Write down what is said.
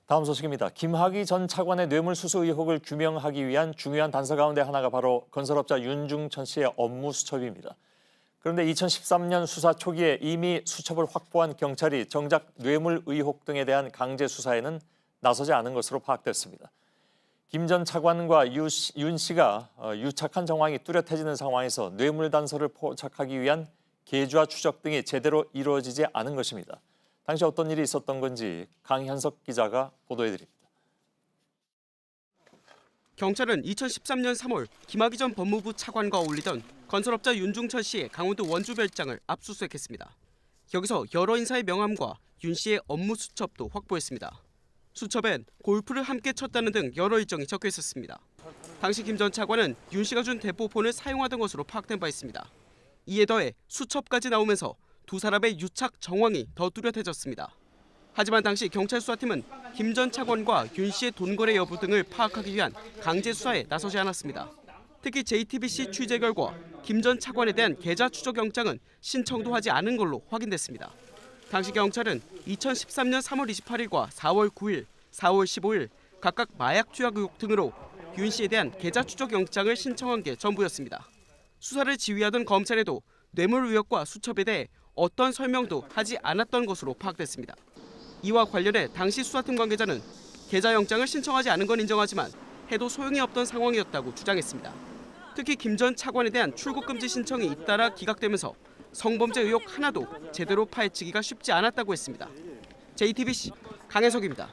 다음 소식입니다. 김학의 전 차관의 뇌물수수 의혹을 규명하기 위한 중요한 단서 가운데 하나가 바로 건설업자 윤중천 씨의 업무 수첩입니다. 그런데 2013년 수사 초기에 이미 수첩을 확보한 경찰이 정작 뇌물 의혹 등에 대한 강제 수사에는 나서지 않은 것으로 파악됐습니다. 김 전 차관과 윤 씨가 유착한 정황이 뚜렷해지는 상황에서 뇌물 단서를 포착하기 위한 계좌 추적 등이 제대로 이루어지지 않은 것입니다. 당시 어떤 일이 있었던 건지 강현석 기자가 보도해드립니다. 경찰은 2013년 3월 김학의 전 법무부 차관과 어울리던 건설업자 윤중천 씨의 강원도 원주 별장을 압수수색했습니다. 여기서 여러 인사의 명함과 윤 씨의 업무 수첩도 확보했습니다. 수첩엔 골프를 함께 쳤다는 등 여러 일정이 적혀 있었습니다. 당시 김 전 차관은 윤 씨가 준 대포폰을 사용하던 것으로 파악된 바 있습니다. 이에 더해 수첩까지 나오면서 두 사람의 유착 정황이 더 뚜렷해졌습니다. 하지만 당시 경찰 수사팀은 김 전 차관과 윤 씨의 돈 거래 여부 등을 파악하기 위한 강제 수사에 나서지 않았습니다. 특히 JTBC 취재 결과 김 전 차관에 대한 계좌 추적 영장은 신청도 하지 않은 걸로 확인됐습니다. 당시 경찰은 2013년 3월 28일과 4월 9일, 4월 15일 각각 마약 투약 의혹 등으로 윤 씨에 대한 계좌 추적 영장을 신청한 게 전부였습니다. 수사를 지휘하던 검찰에도 뇌물 의혹과 수첩에 대해 어떤 설명도 하지 않았던 것으로 파악됐습니다. 이와 관련해 당시 수사팀 관계자는 계좌 영장을 신청하지 않은 건 인정하지만 해도 소용이 없던 상황이었다고 주장했습니다. 특히 김 전 차관에 대한 출국 금지 신청이 잇따라 기각되면서 성범죄 의혹 하나도 제대로 파헤치기가 쉽지 않았다고 했습니다. JTBC 강혜석입니다.